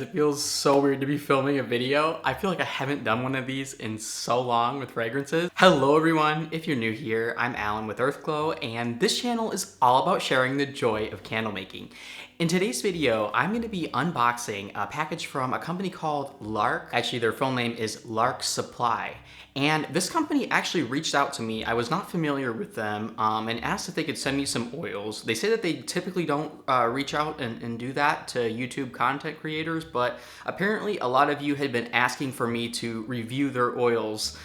It feels so weird to be filming a video. I feel like I haven't done one of these in so long with fragrances. Hello everyone, if you're new here, I'm Allen with Earthglow, and this channel is all about sharing the joy of candle making. In today's video, I'm going to be unboxing a package from a company called Lark. Actually, their full name is Lark Supply. And this company actually reached out to me. I was not familiar with them and asked if they could send me some oils. They say that they typically don't reach out and do that to YouTube content creators, but apparently a lot of you had been asking for me to review their oils.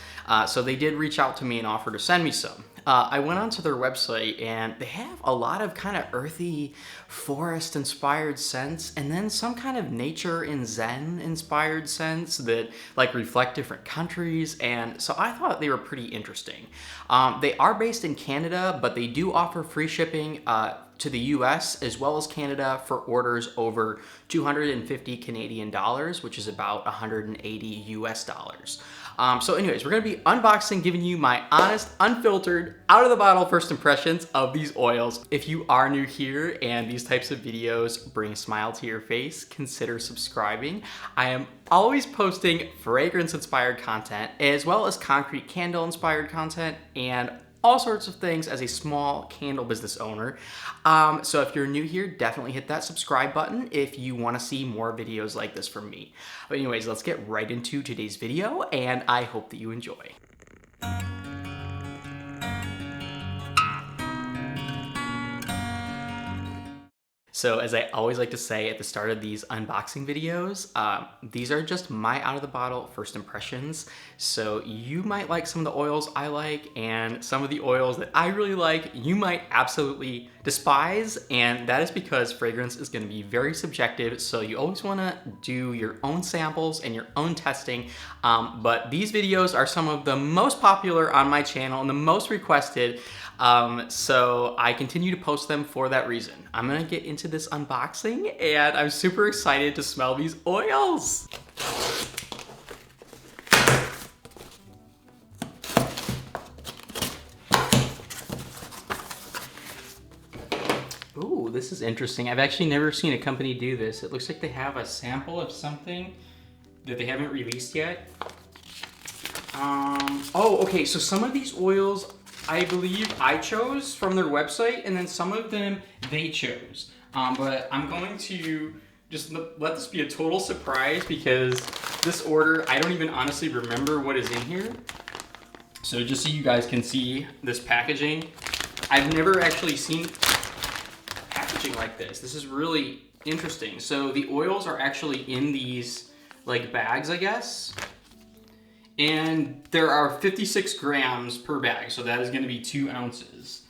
So they did reach out to me and offer to send me some. I went onto their website and they have a lot of kind of earthy forest inspired scents and then some kind of nature and zen inspired scents that like reflect different countries, and so I thought they were pretty interesting. They are based in Canada, but they do offer free shipping to the US as well as Canada for orders over 250 Canadian dollars, which is about 180 US dollars. So anyways, we're going to be unboxing, giving you my honest, unfiltered, out of the bottle first impressions of these oils. If you are new here and these types of videos bring a smile to your face, consider subscribing. I am always posting fragrance inspired content as well as concrete candle inspired content and all sorts of things as a small candle business owner. So if you're new here, definitely hit that subscribe button if you want to see more videos like this from me. But anyways, let's get right into today's video, and I hope that you enjoy. So as I always like to say at the start of these unboxing videos, these are just my out of the bottle first impressions. So you might like some of the oils I like, and some of the oils that I really like, you might absolutely despise. And that is because fragrance is gonna be very subjective. So you always wanna do your own samples and your own testing. But these videos are some of the most popular on my channel and the most requested. So I continue to post them for that reason. I'm gonna get into this unboxing and I'm super excited to smell these oils. Ooh, this is interesting. I've actually never seen a company do this. It looks like they have a sample of something that they haven't released yet. Oh, okay, so some of these oils I believe I chose from their website, and then some of them they chose. But I'm going to just let this be a total surprise because this order, I don't even honestly remember what is in here. So just so you guys can see this packaging, I've never actually seen packaging like this. This is really interesting. So the oils are actually in these like bags, I guess. And there are 56 grams per bag, so that is going to be 2 ounces.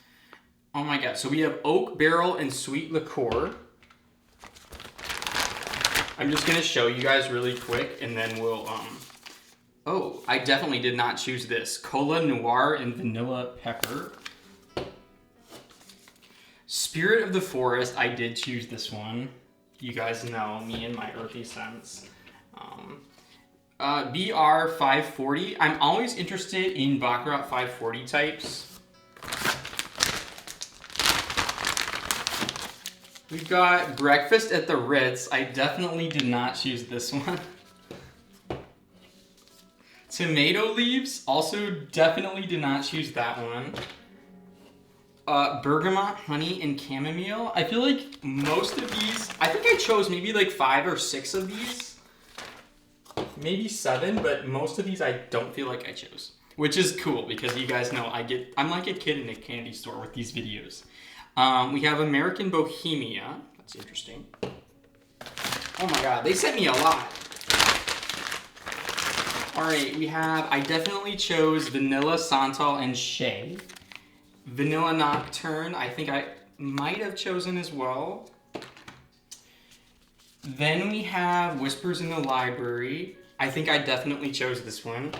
Oh my god, so we have oak, barrel, and sweet liqueur. I'm just going to show you guys really quick, and then we'll, oh, I definitely did not choose this. Cola, Noir, and vanilla pepper. Spirit of the Forest, I did choose this one. You guys know me and my earthy scents. BR 540. I'm always interested in Bakarat 540 types. We've got Breakfast at the Ritz. I definitely did not choose this one. Tomato Leaves. Also definitely did not choose that one. Bergamont, Honey, and Chamomile. I feel like most of these, I think I chose maybe like 5 or 6 of these. Maybe 7, but most of these I don't feel like I chose. Which is cool because you guys know I'm like a kid in a candy store with these videos. We have American Bohemia. That's interesting. Oh my god, they sent me a lot. Alright, we have, I definitely chose Vanilla, Sansol, and Shea. Vanilla Nocturne, I think I might have chosen as well. Then we have Whispers in the Library. I think I definitely chose this one.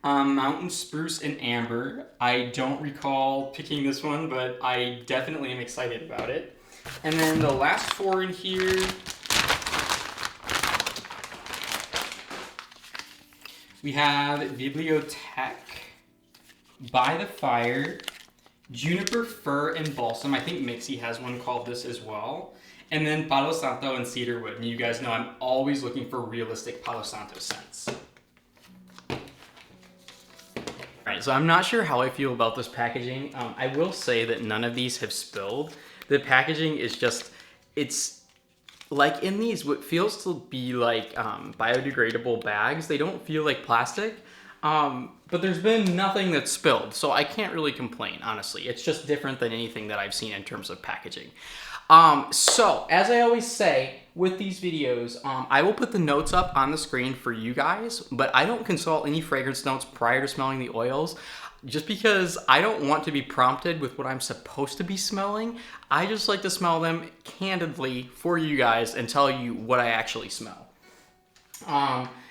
Mountain Spruce and Amber. I don't recall picking this one, but I definitely am excited about it. And then the last 4 in here. We have Bibliotech, By the Fire, Juniper Fur and Balsam. I think Mixie has one called this as well. And then Palos Santo and cedarwood. And you guys know I'm always looking for realistic Palos Santo scents. Alright, so I'm not sure how I feel about this packaging. I will say that none of these have spilled. The packaging is just, it's like in these, what feels to be like biodegradable bags. They don't feel like plastic, but there's been nothing that's spilled, so I can't really complain, honestly. It's just different than anything that I've seen in terms of packaging. So, as I always say with these videos, I will put the notes up on the screen for you guys, but I don't consult any fragrance notes prior to smelling the oils, just because I don't want to be prompted with what I'm supposed to be smelling. I just like to smell them candidly for you guys and tell you what I actually smell.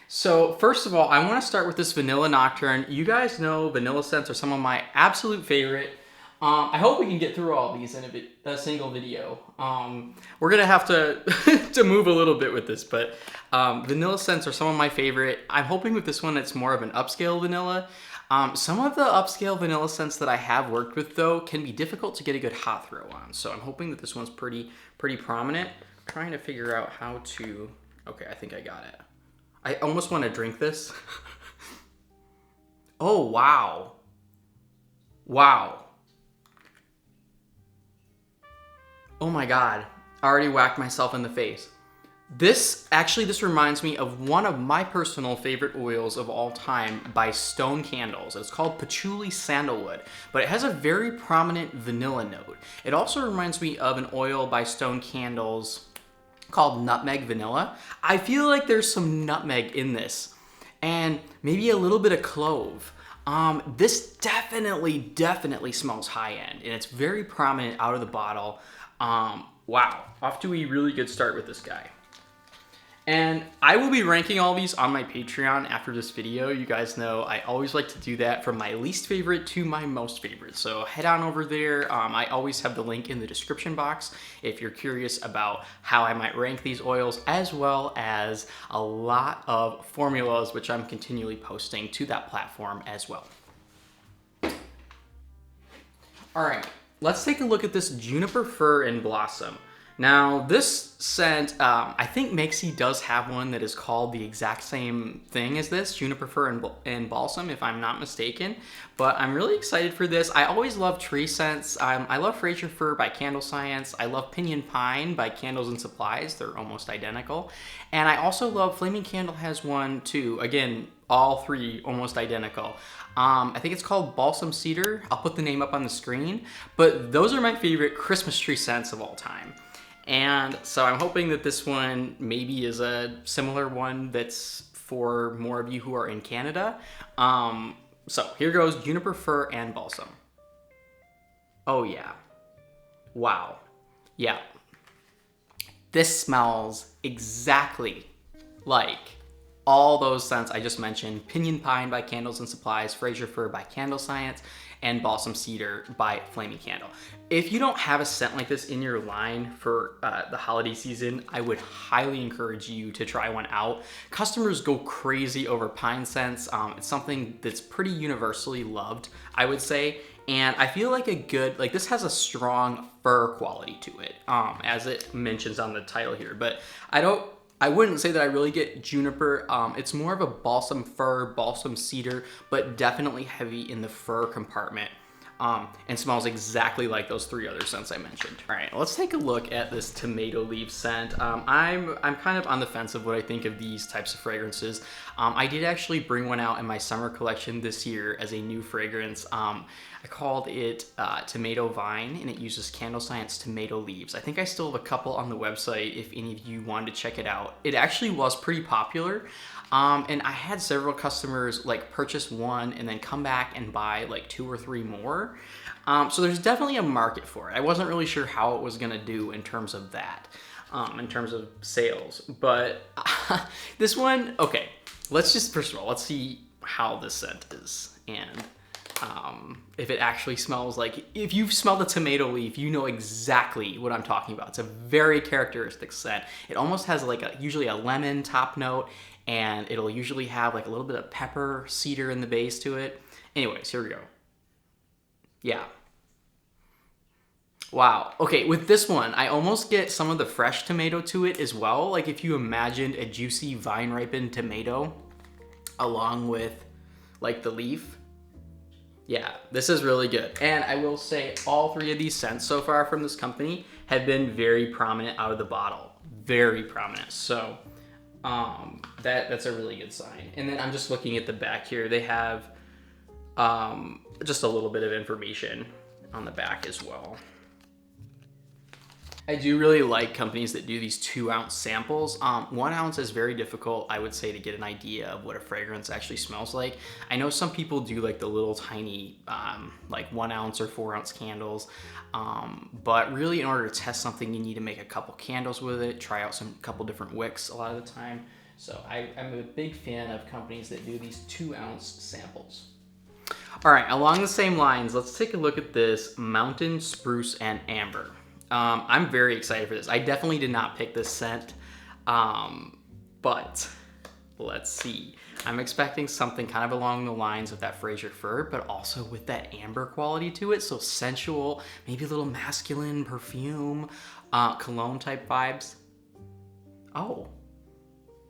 So first of all, I want to start with this Vanilla Nocturne. You guys know vanilla scents are some of my absolute favorite. I hope we can get through all these in a single video. We're gonna have to to move a little bit with this, but vanilla scents are some of my favorite. I'm hoping with this one it's more of an upscale vanilla. Some of the upscale vanilla scents that I have worked with though can be difficult to get a good hot throw on. So I'm hoping that this one's pretty prominent. I'm trying to figure out how to. Okay, I think I got it. I almost want to drink this. Oh wow. Wow. Oh my god, I already whacked myself in the face. This reminds me of one of my personal favorite oils of all time by Stone Candles. It's called Patchouli Sandalwood, but it has a very prominent vanilla note. It also reminds me of an oil by Stone Candles called Nutmeg Vanilla. I feel like there's some nutmeg in this, and maybe a little bit of clove. This definitely smells high-end, and it's very prominent out of the bottle. Wow, off to a really good start with this guy. And I will be ranking all these on my Patreon after this video. You guys know I always like to do that from my least favorite to my most favorite. So head on over there. I always have the link in the description box if you're curious about how I might rank these oils, as well as a lot of formulas, which I'm continually posting to that platform as well. All right, let's take a look at this Juniper Fur and Blossom. Now, this scent, I think Maxi does have one that is called the exact same thing as this, Juniper Fur and Balsam, if I'm not mistaken. But I'm really excited for this. I always love tree scents. I love Fraser Fir by Candle Science. I love Pinyon Pine by Candles and Supplies. They're almost identical. And I also love Flaming Candle has one too. Again, all three almost identical. I think it's called Balsam Cedar. I'll put the name up on the screen. But those are my favorite Christmas tree scents of all time. And so I'm hoping that this one maybe is a similar one that's for more of you who are in Canada. So here goes Juniper Fir and Balsam. Oh yeah. Wow. Yeah. This smells exactly like all those scents I just mentioned. Pinyon Pine by Candles and Supplies, Fraser Fir by Candle Science, and Balsam Cedar by Flaming Candle. If you don't have a scent like this in your line for the holiday season, I would highly encourage you to try one out. Customers go crazy over pine scents. It's something that's pretty universally loved, I would say. And I feel like this has a strong fir quality to it, as it mentions on the title here. But I wouldn't say that I really get juniper. It's more of a balsam fir, balsam cedar, but definitely heavy in the fir compartment. And smells exactly like those three other scents I mentioned. All right, let's take a look at this tomato leaf scent. I'm kind of on the fence of what I think of these types of fragrances. I did actually bring one out in my summer collection this year as a new fragrance. I called it Tomato Vine, and it uses Candle Science tomato leaves. I think I still have a couple on the website if any of you wanted to check it out. It actually was pretty popular. And I had several customers like purchase one and then come back and buy like 2 or 3 more. So there's definitely a market for it. I wasn't really sure how it was gonna do in terms of that, in terms of sales. But this one, okay, first of all, let's see how this scent is. And if it actually smells like, if you've smelled a tomato leaf, you know exactly what I'm talking about. It's a very characteristic scent. It almost has like usually a lemon top note, and it'll usually have like a little bit of pepper, cedar in the base to it. Anyways, here we go. Yeah. Wow. Okay, with this one, I almost get some of the fresh tomato to it as well. Like if you imagined a juicy vine ripened tomato along with like the leaf. Yeah, this is really good. And I will say all three of these scents so far from this company have been very prominent out of the bottle. Very prominent. So that's a really good sign. And then I'm just looking at the back here. They have just a little bit of information on the back as well. I do really like companies that do these 2-ounce samples. 1 ounce is very difficult, I would say, to get an idea of what a fragrance actually smells like. I know some people do like the little tiny, like 1 ounce or 4 ounce candles. But really in order to test something, you need to make a couple candles with it, try out couple different wicks a lot of the time. So I'm a big fan of companies that do these 2-ounce samples. All right, along the same lines, let's take a look at this Mountain Spruce and Amber. I'm very excited for this. I definitely did not pick this scent, but let's see. I'm expecting something kind of along the lines of that Fraser Fur, but also with that amber quality to it. So sensual, maybe a little masculine perfume, cologne type vibes. Oh,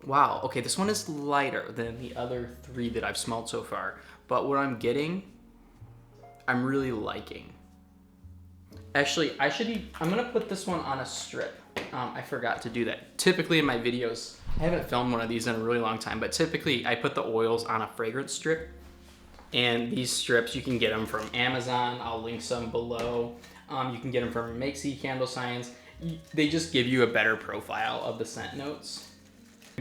wow. Okay, this one is lighter than the other 3 that I've smelled so far, but what I'm getting, I'm really liking. Actually, I'm gonna put this one on a strip. I forgot to do that. Typically in my videos, I haven't filmed one of these in a really long time, but typically I put the oils on a fragrance strip. And these strips, you can get them from Amazon. I'll link some below. You can get them from Makesy, Candle Science. They just give you a better profile of the scent notes.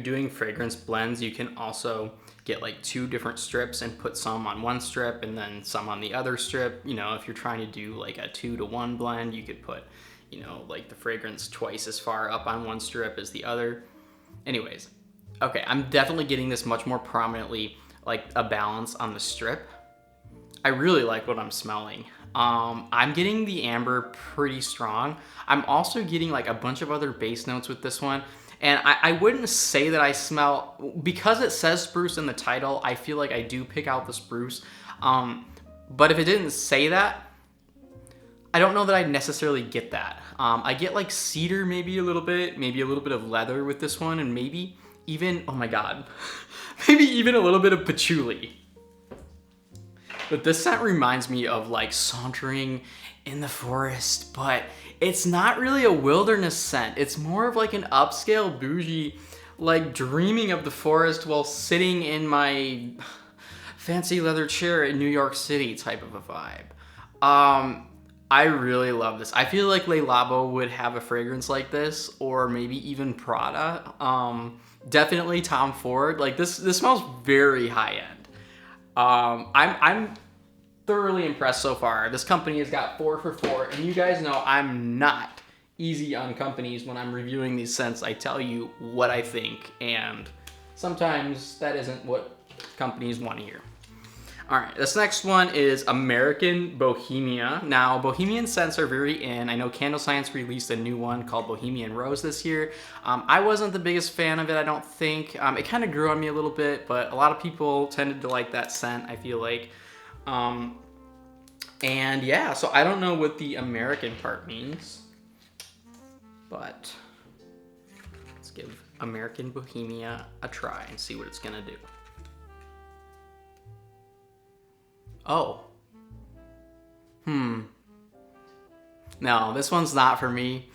Doing fragrance blends, you can also get like 2 different strips and put some on one strip and then some on the other strip. You know, if you're trying to do like a 2-to-1 blend, you could put, you know, like the fragrance twice as far up on one strip as the other. Anyways, okay, I'm definitely getting this much more prominently, like a balance on the strip. I really like what I'm smelling. I'm getting the amber pretty strong. I'm also getting like a bunch of other base notes with this one. And I wouldn't say that I smell, because it says spruce in the title, I feel like I do pick out the spruce. But if it didn't say that, I don't know that I'd necessarily get that. I get like cedar maybe a little bit of leather with this one, and maybe even, oh my God, maybe even a little bit of patchouli. But this scent reminds me of like sauntering in the forest, but it's not really a wilderness scent. It's more of like an upscale bougie, like dreaming of the forest while sitting in my fancy leather chair in New York City type of a vibe. I really love this. I feel like Le Labo would have a fragrance like this, or maybe even Prada. Definitely Tom Ford. Like this smells very high end. I'm thoroughly impressed so far. This company has got 4 for 4, and you guys know I'm not easy on companies when I'm reviewing these scents. I tell you what I think, and sometimes that isn't what companies want to hear. All right, this next one is American Bohemia. Now, Bohemian scents are very in. I know Candle Science released a new one called Bohemian Rose this year. I wasn't the biggest fan of it, I don't think. It kind of grew on me a little bit, but a lot of people tended to like that scent, I feel like. And yeah, so I don't know what the American part means, but let's give American Bohemia a try and see what it's gonna do. Oh. No, this one's not for me.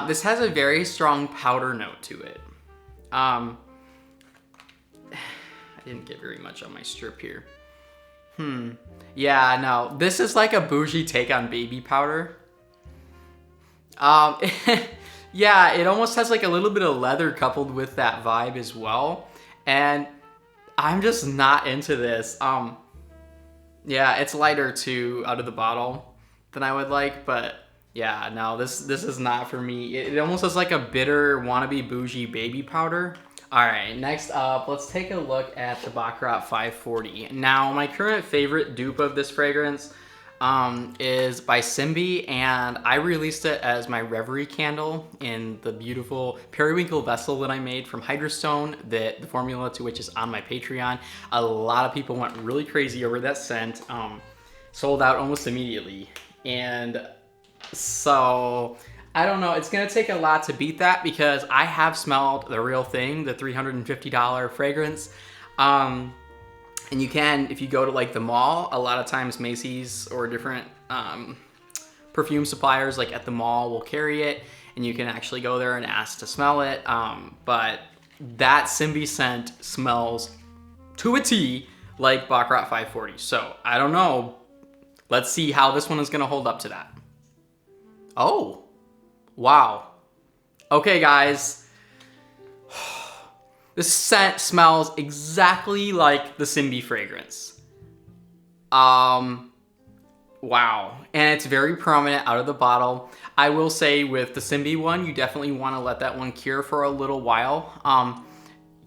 This has a very strong powder note to it. I didn't get very much on my strip here. Yeah, no, this is like a bougie take on baby powder. Yeah, it almost has like a little bit of leather coupled with that vibe as well. And I'm just not into this. Yeah, it's lighter too out of the bottle than I would like, but yeah, no, this is not for me. It almost has like a bitter wannabe bougie baby powder. All right, next up, let's take a look at the Bakarat 540. Now, my current favorite dupe of this fragrance is by Simbi, and I released it as my Reverie candle in the beautiful periwinkle vessel that I made from Hydrostone, the formula to which is on my Patreon. A lot of people went really crazy over that scent. Sold out almost immediately. And So I don't know. It's gonna take a lot to beat that because I have smelled the real thing, the $350 fragrance. And you can, if you go to like the mall, a lot of times Macy's or different perfume suppliers like at the mall will carry it, and you can actually go there and ask to smell it. But that Simbi scent smells to a T like Bakarat 540. So I don't know. Let's see how this one is gonna hold up to that. Oh, wow. Okay, guys. This scent smells exactly like the Simbi fragrance. Wow. And it's very prominent out of the bottle. I will say with the Simbi one, you definitely want to let that one cure for a little while.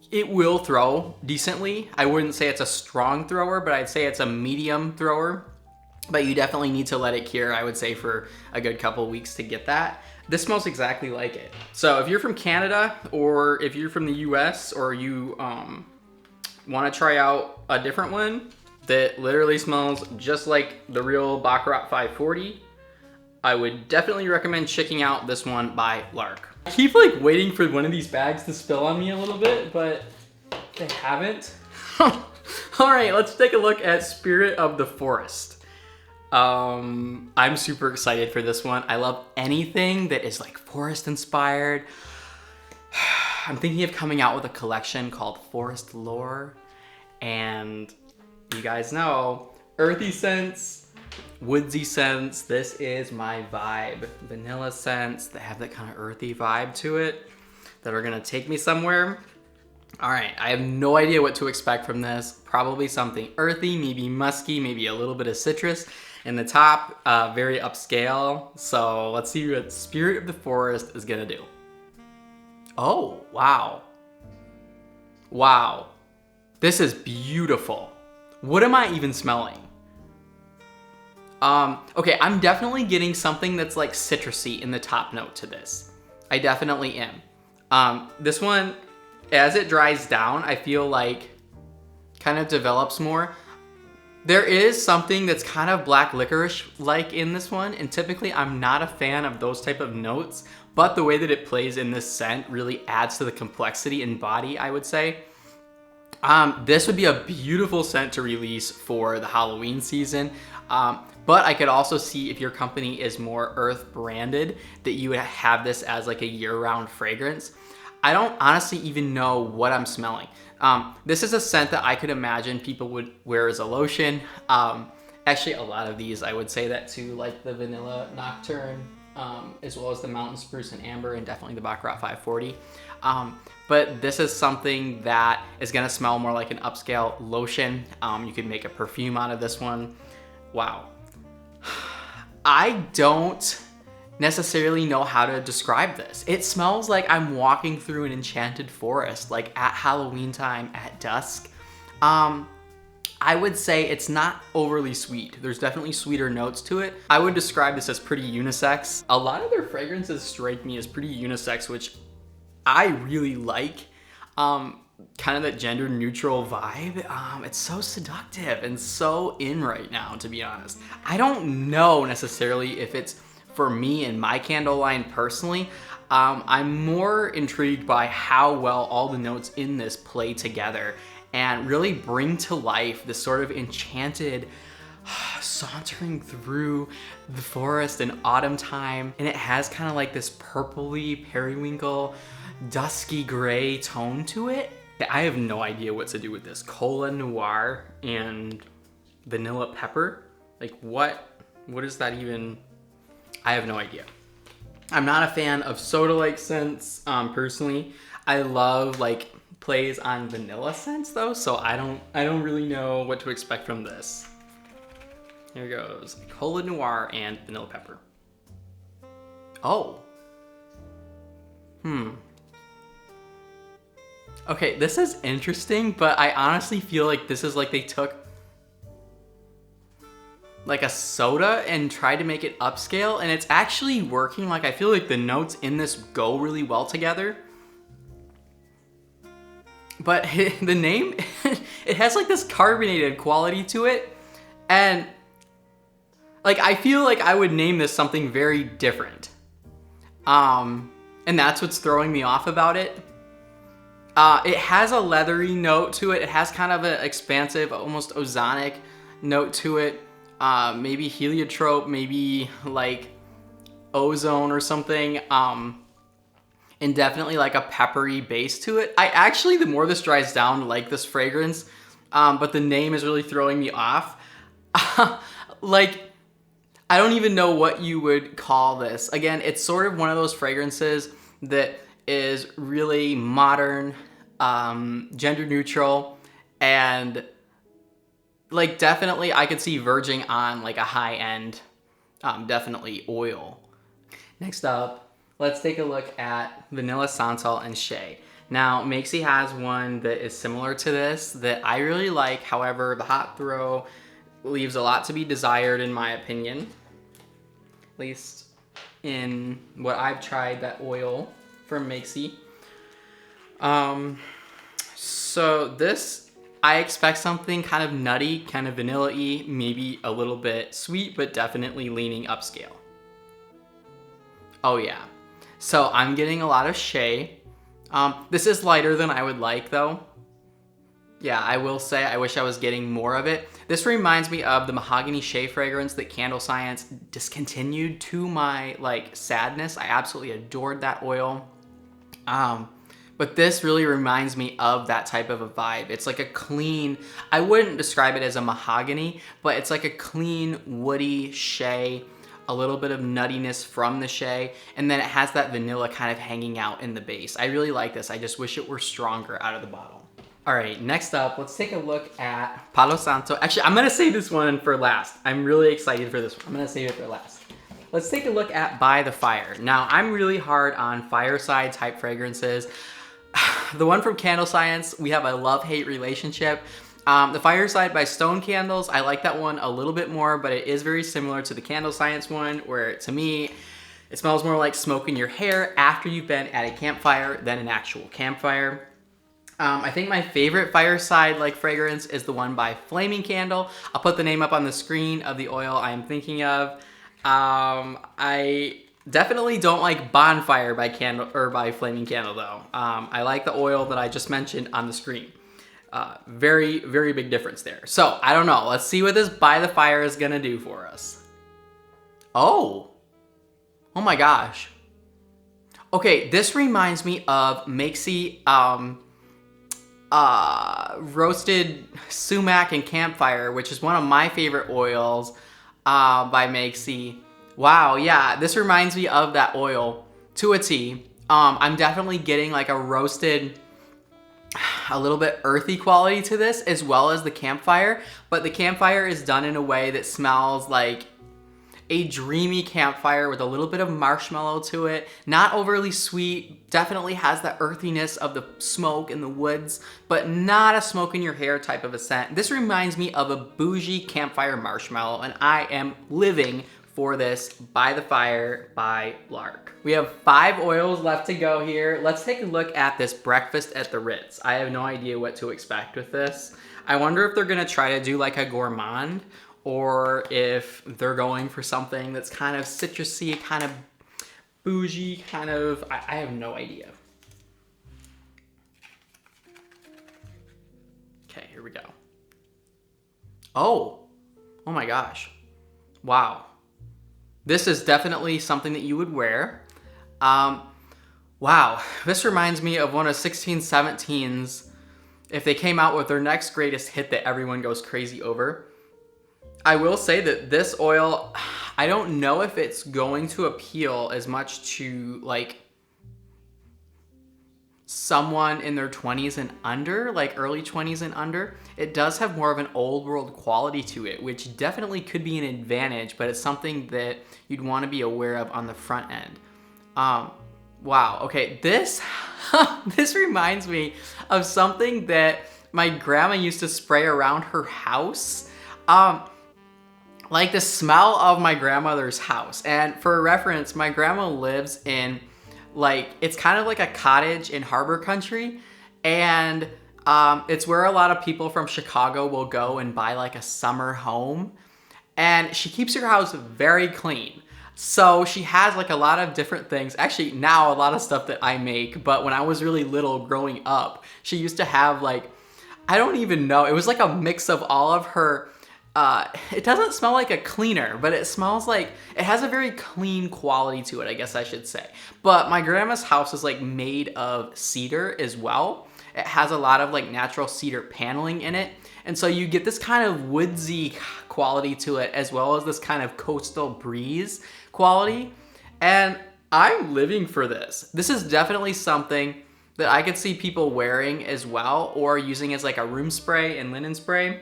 It will throw decently. I wouldn't say it's a strong thrower, but I'd say it's a medium thrower. But you definitely need to let it cure, I would say, for a good couple weeks to get that. This smells exactly like it. So if you're from Canada, or if you're from the US, or you want to try out a different one that literally smells just like the real Bakarat 540, I would definitely recommend checking out this one by Lark. I keep like waiting for one of these bags to spill on me a little bit, but they haven't. All right, let's take a look at Spirit of the Forest. I'm super excited for this one. I love anything that is like forest inspired. I'm thinking of coming out with a collection called Forest Lor, and you guys know, earthy scents, woodsy scents, this is my vibe. Vanilla scents that have that kind of earthy vibe to it that are gonna take me somewhere. All right, I have no idea what to expect from this. Probably something earthy, maybe musky, maybe a little bit of citrus. In the top, very upscale. So let's see what Spirit of the Forest is gonna do. Oh, wow. Wow. This is beautiful. What am I even smelling? Okay, I'm definitely getting something that's like citrusy in the top note to this. I definitely am. This one, as it dries down, I feel like kind of develops more. There is something that's kind of black licorice-like in this one, and typically I'm not a fan of those type of notes, but the way that it plays in this scent really adds to the complexity and body, I would say. This would be a beautiful scent to release for the Halloween season, but I could also see if your company is more earth branded, that you would have this as like a year-round fragrance. I don't honestly even know what I'm smelling. This is a scent that I could imagine people would wear as a lotion. Actually, a lot of these, I would say that too, like the Vanilla Nocturne, as well as the Mountain Spruce and Amber, and definitely the Bakarat 540. But this is something that is gonna smell more like an upscale lotion. You could make a perfume out of this one. Wow. I don't necessarily know how to describe this. It smells like I'm walking through an enchanted forest, like at Halloween time at dusk. I would say it's not overly sweet. There's definitely sweeter notes to it. I would describe this as pretty unisex. A lot of their fragrances strike me as pretty unisex, which I really like. Kind of that gender neutral vibe. It's so seductive and so in right now, to be honest. I don't know necessarily if it's for me and my candle line personally. I'm more intrigued by how well all the notes in this play together and really bring to life this sort of enchanted sauntering through the forest in autumn time. And it has kind of like this purpley periwinkle, dusky gray tone to it. I have no idea what to do with this. Cola Noir and vanilla pepper. Like what is that even? I have no idea. I'm not a fan of soda-like scents, personally. I love like plays on vanilla scents though, so I don't really know what to expect from this. Here goes Cola Noir and vanilla pepper. Oh. Okay, this is interesting, but I honestly feel like this is like they took like a soda and tried to make it upscale, and it's actually working. Like I feel like the notes in this go really well together. But the name, it has like this carbonated quality to it, and Like, I feel like I would name this something very different. And that's what's throwing me off about it. It has a leathery note to it. It has kind of an expansive, almost ozonic note to it. Maybe heliotrope, maybe like ozone or something. And definitely like a peppery base to it. I actually, the more this dries down, like this fragrance, but the name is really throwing me off. Like, I don't even know what you would call this. Again, it's sort of one of those fragrances that is really modern, gender neutral, and like definitely I could see verging on like a high-end, definitely oil. Next up, let's take a look at Vanilla Sansol and Shea. Now, Makesy has one that is similar to this that I really like. However, the hot throw leaves a lot to be desired in my opinion. At least in what I've tried, that oil from Makesy. So this, I expect something kind of nutty, kind of vanilla-y, maybe a little bit sweet, but definitely leaning upscale. Oh yeah. So I'm getting a lot of Shea. This is lighter than I would like though. Yeah, I will say I wish I was getting more of it. This reminds me of the Mahogany Shea fragrance that Candle Science discontinued, to my like sadness. I absolutely adored that oil. But this really reminds me of that type of a vibe. It's like a clean, I wouldn't describe it as a mahogany, but it's like a clean, woody Shea, a little bit of nuttiness from the Shea, and then it has that vanilla kind of hanging out in the base. I really like this. I just wish it were stronger out of the bottle. All right, next up, let's take a look at Palos Santo. Actually, I'm gonna save this one for last. I'm really excited for this one. I'm gonna save it for last. Let's take a look at By the Fire. Now, I'm really hard on fireside type fragrances. The one from Candle Science, we have a love-hate relationship. The Fireside by Stone Candles, I like that one a little bit more, but it is very similar to the Candle Science one, where to me, it smells more like smoke in your hair after you've been at a campfire than an actual campfire. I think my favorite fireside like fragrance is the one by Flaming Candle. I'll put the name up on the screen of the oil I am thinking of. I definitely don't like Bonfire by by Flaming Candle though. I like the oil that I just mentioned on the screen. Very, very big difference there. So I don't know. Let's see what this By the Fire is gonna do for us. Oh my gosh. Okay, this reminds me of Makesy roasted sumac and campfire, which is one of my favorite oils by Makesy. Wow, yeah, this reminds me of that oil to a T. I'm definitely getting like a roasted, a little bit earthy quality to this, as well as the campfire, but the campfire is done in a way that smells like a dreamy campfire with a little bit of marshmallow to it. Not overly sweet, definitely has the earthiness of the smoke in the woods, but not a smoke in your hair type of a scent. This reminds me of a bougie campfire marshmallow, and I am living for this By the Fire by Lark. We have 5 oils left to go here. Let's take a look at this Breakfast at the Ritz. I have no idea what to expect with this. I wonder if they're gonna try to do like a gourmand, or if they're going for something that's kind of citrusy, kind of bougie, kind of, I have no idea. Okay, here we go. Oh my gosh. Wow. This is definitely something that you would wear. Wow, this reminds me of one of 1617's, if they came out with their next greatest hit that everyone goes crazy over. I will say that this oil, I don't know if it's going to appeal as much to like someone in their 20s and under, like early 20s and under. It does have more of an old world quality to it, which definitely could be an advantage, but it's something that you'd want to be aware of on the front end. Wow, okay, this reminds me of something that my grandma used to spray around her house. Like the smell of my grandmother's house. And for reference, my grandma lives in like, it's kind of like a cottage in harbor country. And it's where a lot of people from Chicago will go and buy like a summer home. and she keeps her house very clean. So she has like a lot of different things. Actually, now a lot of stuff that I make, but when I was really little growing up, she used to have like, I don't even know. It was like a mix of all of her, it doesn't smell like a cleaner, but it smells like, it has a very clean quality to it, I guess I should say. But my grandma's house is like made of cedar as well. It has a lot of like natural cedar paneling in it. And so you get this kind of woodsy quality to it, as well as this kind of coastal breeze quality. And I'm living for this. This is definitely something that I could see people wearing as well, or using as like a room spray and linen spray.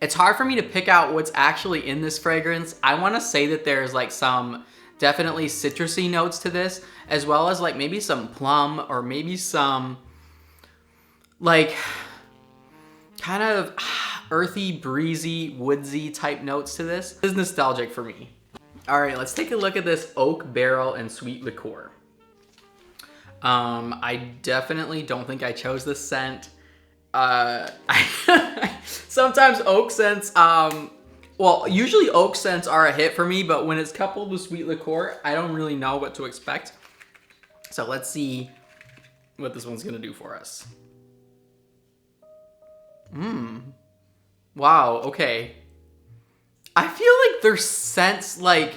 It's hard for me to pick out what's actually in this fragrance. I want to say that there's like some definitely citrusy notes to this, as well as like maybe some plum, or maybe some like kind of earthy, breezy, woodsy type notes to this. This is nostalgic for me. All right, let's take a look at this Oak Barrel and Sweet Liquor. I definitely don't think I chose this scent. Sometimes oak scents, well, usually oak scents are a hit for me, but when it's coupled with Sweet Liquor, I don't really know what to expect. So let's see what this one's gonna do for us. Wow, okay. I feel like their scents, like,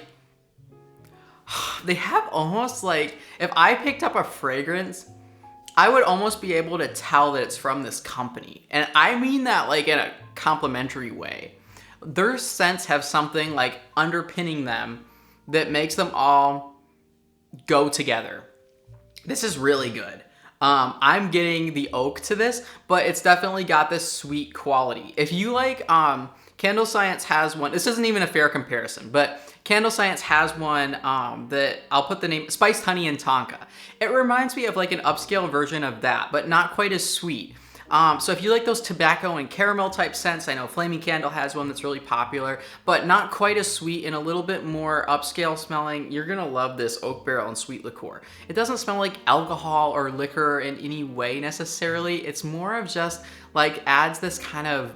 they have almost like, if I picked up a fragrance, I would almost be able to tell that it's from this company. And I mean that like in a complimentary way. Their scents have something like underpinning them that makes them all go together. This is really good. I'm getting the oak to this, but it's definitely got this sweet quality. If you like, Candle Science has one, this isn't even a fair comparison, but Candle Science has one that I'll put the name, Spiced Honey and Tonka. It reminds me of like an upscale version of that, but not quite as sweet. So if you like those tobacco and caramel type scents, I know Flaming Candle has one that's really popular, but not quite as sweet and a little bit more upscale smelling, you're gonna love this Oak Barrel and Sweet Liquor. It doesn't smell like alcohol or liquor in any way necessarily. It's more of just like adds this kind of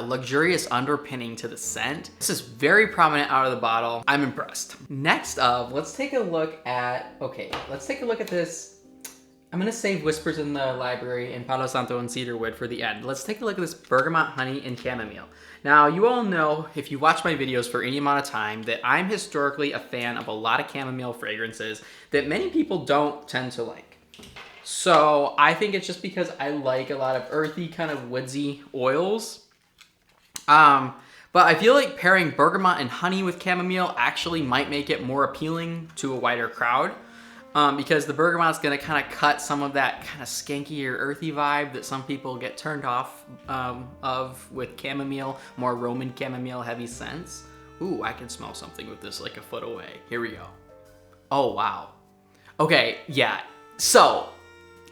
luxurious underpinning to the scent. This is very prominent out of the bottle. I'm impressed. Next up, let's take a look at, let's take a look at this. I'm gonna save Whispers in the Library and Palos Santo and Cedarwood for the end. Let's take a look at this Bergamont Honey and Chamomile. Now, you all know, if you watch my videos for any amount of time, that I'm historically a fan of a lot of chamomile fragrances that many people don't tend to like. So I think it's just because I like a lot of earthy, kind of woodsy oils. But I feel like pairing bergamot and honey with chamomile actually might make it more appealing to a wider crowd. Because the bergamot's gonna kind of cut some of that kind of skanky or earthy vibe that some people get turned off of with chamomile, more Roman chamomile heavy scents. Ooh, I can smell something with this like a foot away. Here we go. Oh, wow. Okay, yeah. So,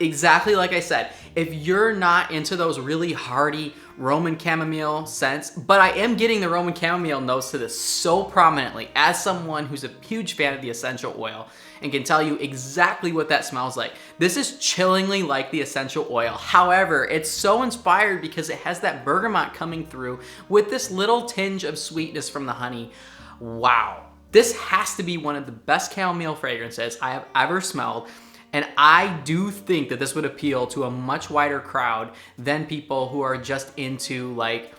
exactly like I said, if you're not into those really hearty Roman chamomile scents, but I am getting the Roman chamomile notes to this so prominently as someone who's a huge fan of the essential oil and can tell you exactly what that smells like. This is chillingly like the essential oil. However, it's so inspired because it has that bergamot coming through with this little tinge of sweetness from the honey. Wow. This has to be one of the best chamomile fragrances I have ever smelled. And I do think that this would appeal to a much wider crowd than people who are just into like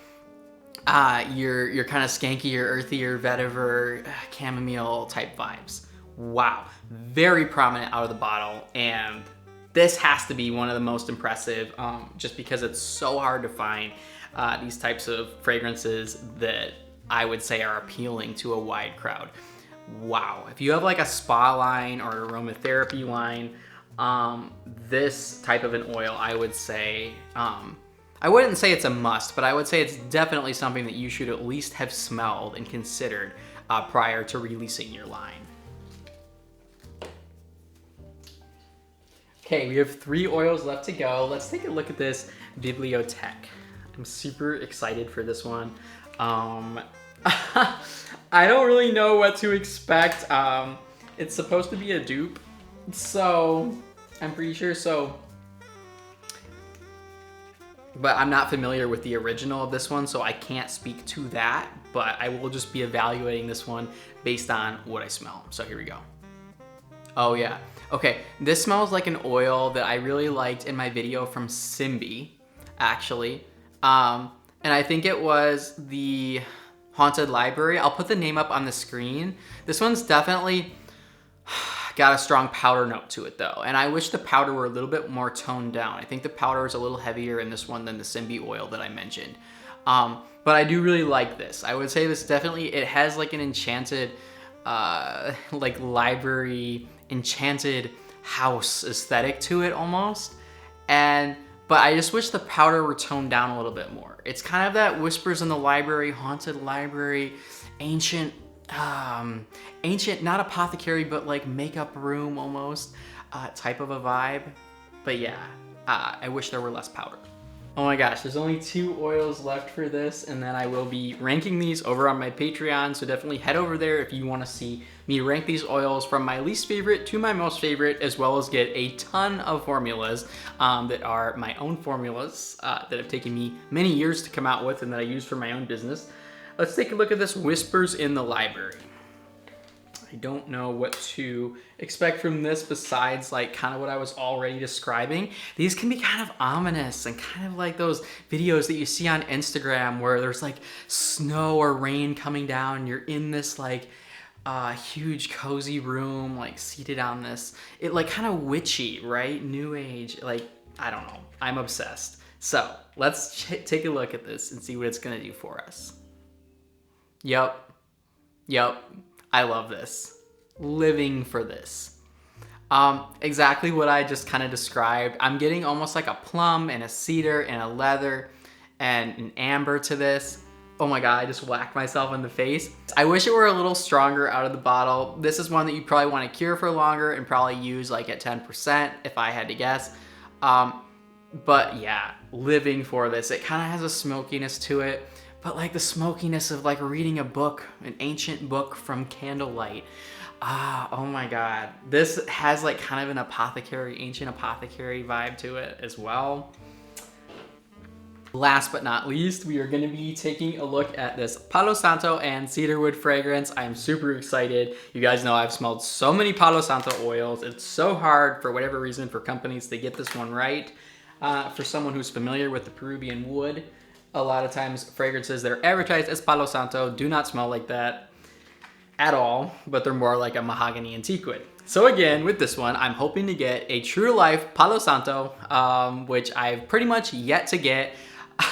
your kind of skanky or earthy or vetiver chamomile type vibes. Wow, very prominent out of the bottle, and this has to be one of the most impressive just because it's so hard to find these types of fragrances that I would say are appealing to a wide crowd. Wow, if you have like a spa line or aromatherapy line, this type of an oil, I would say, I wouldn't say it's a must, but I would say it's definitely something that you should at least have smelled and considered prior to releasing your line. Okay, we have 3 oils left to go. Let's take a look at this bibliotech. I'm super excited for this one. I don't really know what to expect. It's supposed to be a dupe, so I'm pretty sure. So but I'm not familiar with the original of this one, so I can't speak to that, but I will just be evaluating this one based on what I smell. So here we go. Oh yeah. Okay, this smells like an oil that I really liked in my video from Simbi, actually. And I think it was the Haunted Library. I'll put the name up on the screen. This one's definitely got a strong powder note to it though, and I wish the powder were a little bit more toned down. I think the powder is a little heavier in this one than the Simbi oil that I mentioned. But I do really like this. I would say this definitely, it has like an enchanted, like library, enchanted house aesthetic to it almost. But I just wish the powder were toned down a little bit more. It's kind of that Whispers in the Library, Haunted Library, ancient, not apothecary, but like makeup room almost type of a vibe. But yeah, I wish there were less powder. Oh my gosh, there's only 2 oils left for this, and then I will be ranking these over on my Patreon, so definitely head over there if you want to see me rank these oils from my least favorite to my most favorite, as well as get a ton of formulas that are my own formulas that have taken me many years to come out with and that I use for my own business. Let's take a look at this Whispers in the Library. I don't know what to expect from this besides like kind of what I was already describing. These can be kind of ominous and kind of like those videos that you see on Instagram where there's like snow or rain coming down and you're in this like huge cozy room, like seated on this, it like kind of witchy, right? New age, like, I don't know. I'm obsessed. So let's take a look at this and see what it's gonna do for us. Yep. I love this. Living for this. Exactly what I just kind of described. I'm getting almost like a plum and a cedar and a leather and an amber to this. Oh my God, I just whacked myself in the face. I wish it were a little stronger out of the bottle. This is one that you probably want to cure for longer and probably use like at 10% if I had to guess. But yeah, living for this. It kind of has a smokiness to it. But like the smokiness of like reading a book, an ancient book from candlelight. Oh my God. This has like kind of an apothecary, ancient apothecary vibe to it as well. Last but not least, we are gonna be taking a look at this Palo Santo and cedarwood fragrance. I'm super excited. You guys know I've smelled so many Palo Santo oils. It's so hard for whatever reason for companies to get this one right. For someone who's familiar with the Peruvian wood, a lot of times fragrances that are advertised as Palo Santo do not smell like that at all, but they're more like a mahogany and teakwood. So again, with this one, I'm hoping to get a true life Palo Santo, which I've pretty much yet to get.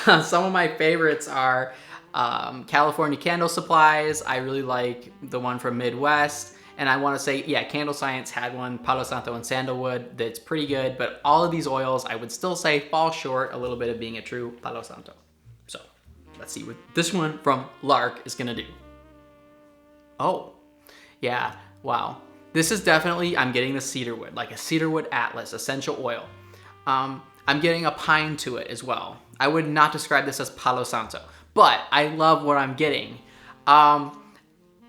Some of my favorites are California Candle Supplies. I really like the one from Midwest. And I want to say, yeah, Candle Science had one, Palo Santo and Sandalwood, that's pretty good. But all of these oils, I would still say, fall short a little bit of being a true Palo Santo. So let's see what this one from Lark is gonna do. Oh, yeah, wow. This is definitely, I'm getting the cedarwood, like a cedarwood atlas, essential oil. I'm getting a pine to it as well. I would not describe this as Palo Santo, but I love what I'm getting.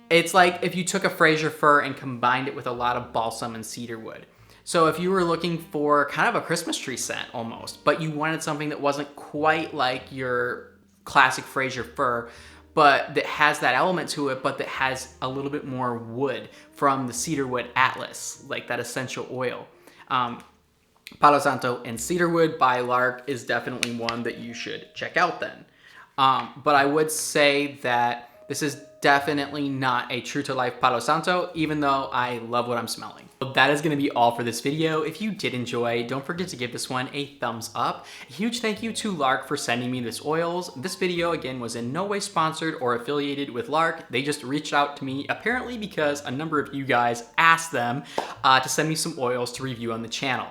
It's like if you took a Fraser fir and combined it with a lot of balsam and cedarwood. So if you were looking for kind of a Christmas tree scent almost, but you wanted something that wasn't quite like your classic Fraser fir, but that has that element to it, but that has a little bit more wood from the cedarwood atlas, like that essential oil. Palo Santo and Cedarwood by Lark is definitely one that you should check out then. But I would say that this is definitely not a true to life Palo Santo, even though I love what I'm smelling. So that is gonna be all for this video. If you did enjoy, don't forget to give this one a thumbs up. A huge thank you to Lark for sending me this oils. This video, again, was in no way sponsored or affiliated with Lark. They just reached out to me, apparently because a number of you guys asked them to send me some oils to review on the channel.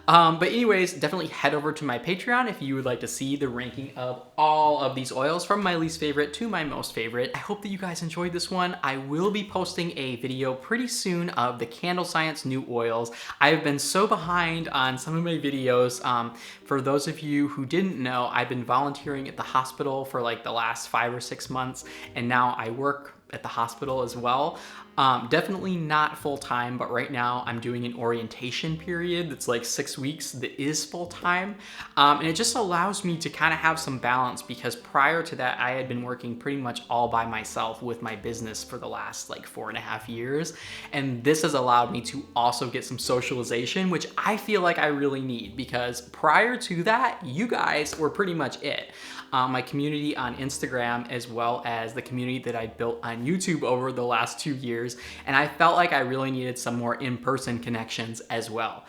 But anyways, definitely head over to my Patreon if you would like to see the ranking of all of these oils from my least favorite to my most favorite. I hope that you guys enjoyed this one. I will be posting a video pretty soon of the Candle Science new oils. I've been so behind on some of my videos. For those of you who didn't know, I've been volunteering at the hospital for like the last 5 or 6 months, and now I work at the hospital as well. Definitely not full-time, but right now I'm doing an orientation period that's like 6 weeks that is full-time. And it just allows me to kind of have some balance, because prior to that, I had been working pretty much all by myself with my business for the last like 4.5 years. And this has allowed me to also get some socialization, which I feel like I really need, because prior to that, you guys were pretty much it. My community on Instagram, as well as the community that I built on YouTube over the last 2 years. And I felt like I really needed some more in-person connections as well.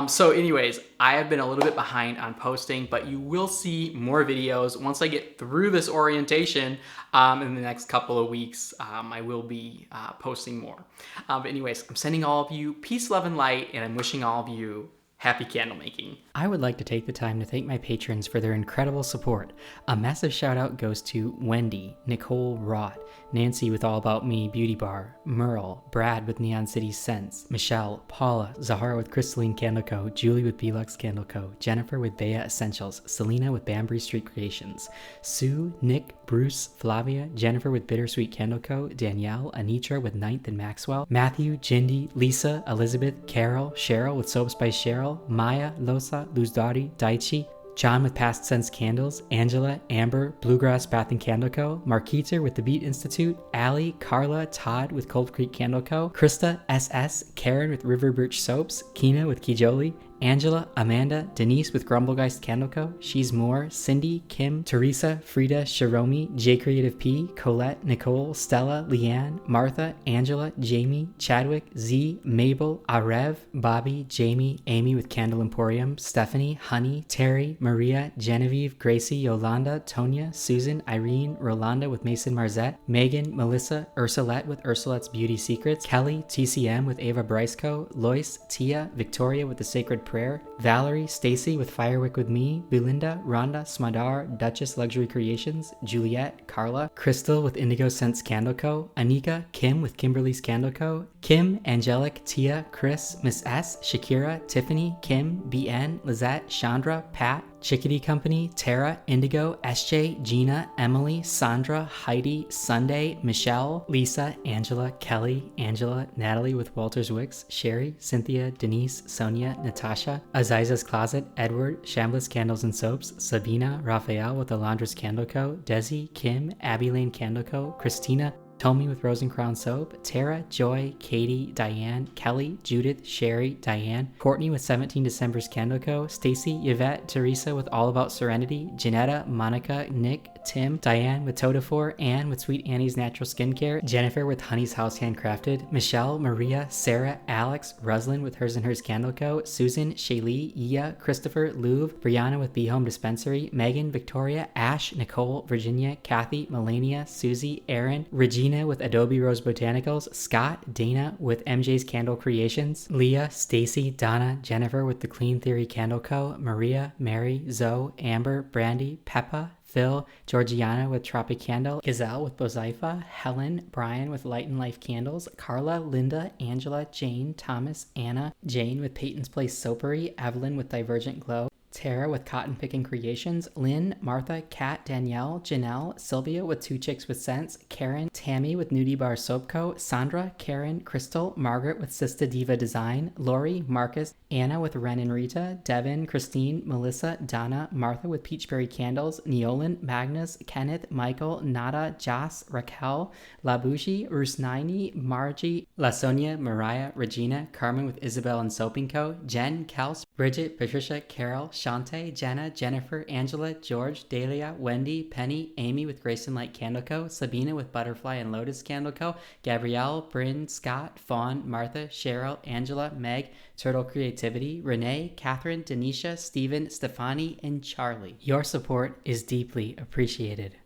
So anyways, I have been a little bit behind on posting, but you will see more videos once I get through this orientation. In the next couple of weeks, I will be posting more. But anyways, I'm sending all of you peace, love, and light, and I'm wishing all of you happy candle making. I would like to take the time to thank my patrons for their incredible support. A massive shout out goes to Wendy, Nicole Rott, Nancy with All About Me Beauty Bar, Merle, Brad with Neon City Scents, Michelle, Paula, Zahara with Crystalline Candle Co., Julie with Velux Candle Co., Jennifer with Bea Essentials, Selena with Banbury Street Creations, Sue, Nick, Bruce, Flavia, Jennifer with Bittersweet Candle Co., Danielle, Anitra with Ninth and Maxwell, Matthew, Jindy, Lisa, Elizabeth, Carol, Cheryl with Soap Spice Cheryl, Maya, Losa, Luzdari, Daichi, John with Past Sense Candles, Angela, Amber, Bluegrass Bath and Candle Co., Marketer with The Beat Institute, Allie, Carla, Todd with Cold Creek Candle Co., Krista, SS, Karen with River Birch Soaps, Kina with Kijoli, Angela, Amanda, Denise with Grumblegeist Candle Co., She's More, Cindy, Kim, Teresa, Frida, Shiromi, J Creative P, Colette, Nicole, Stella, Leanne, Martha, Angela, Jamie, Chadwick, Z, Mabel, Arev, Bobby, Jamie, Amy with Candle Emporium, Stephanie, Honey, Terry, Maria, Genevieve, Gracie, Yolanda, Tonya, Susan, Irene, Rolanda with Mason Marzette, Megan, Melissa, Ursulette with Ursulette's Beauty Secrets, Kelly, TCM with Ava Bryceco, Lois, Tia, Victoria with The Sacred Prayer, Valerie, Stacy with Firewick with Me, Belinda, Rhonda, Smadar, Duchess Luxury Creations, Juliet, Carla, Crystal with Indigo Scents Candle Co., Anika, Kim with Kimberly's Candle Co., Kim, Angelic, Tia, Chris, Miss S, Shakira, Tiffany, Kim, BN, Lizette, Chandra, Pat, Chickadee Company, Tara, Indigo, SJ, Gina, Emily, Sandra, Heidi, Sunday, Michelle, Lisa, Angela, Kelly, Angela, Natalie with Walters Wicks, Sherry, Cynthia, Denise, Sonia, Natasha, Aziza's Closet, Edward, Shambliss Candles and Soaps, Sabina, Raphael with the Laundress Candle Co., Desi, Kim, Abby Lane Candle Co., Christina, Tommy with Rose and Crown Soap, Tara, Joy, Katie, Diane, Kelly, Judith, Sherry, Diane, Courtney with 17 December's Candle Co., Stacy, Yvette, Teresa with All About Serenity, Janetta, Monica, Nick, Tim, Diane with Todafor, Anne with Sweet Annie's Natural Skincare, Jennifer with Honey's House Handcrafted, Michelle, Maria, Sarah, Alex, Roslyn with Hers and Hers Candle Co., Susan, Shaylee, Iya, Christopher, Louvre, Brianna with Be Home Dispensary, Megan, Victoria, Ash, Nicole, Virginia, Kathy, Melania, Susie, Aaron, Regina with Adobe Rose Botanicals, Scott, Dana with MJ's Candle Creations, Leah, Stacy, Donna, Jennifer with The Clean Theory Candle Co., Maria, Mary, Zoe, Amber, Brandy, Peppa, Phil, Georgiana with Tropic Candle, Gazelle with Bozaifa, Helen, Brian with Light and Life Candles, Carla, Linda, Angela, Jane, Thomas, Anna, Jane with Peyton's Place Soapery, Evelyn with Divergent Glow, Tara with Cotton Picking Creations, Lynn, Martha, Kat, Danielle, Janelle, Sylvia with Two Chicks with Sense, Karen, Tammy with Nudie Bar Soap Co., Sandra, Karen, Crystal, Margaret with Sista Diva Design, Lori, Marcus, Anna with Ren and Rita, Devin, Christine, Melissa, Donna, Martha with Peachberry Candles, Neolin, Magnus, Kenneth, Michael, Nada, Joss, Raquel, Labushi, Rusnaini, Margie, La Sonia, Mariah, Regina, Carmen with Isabel and Soaping Co., Jen, Kels, Bridget, Patricia, Carol, Shante, Jenna, Jennifer, Angela, George, Dahlia, Wendy, Penny, Amy with Grace and Light Candle Co., Sabina with Butterfly and Lotus Candle Co., Gabrielle, Bryn, Scott, Fawn, Martha, Cheryl, Angela, Meg, Turtle Creativity, Renee, Catherine, Denisha, Stephen, Stefani, and Charlie. Your support is deeply appreciated.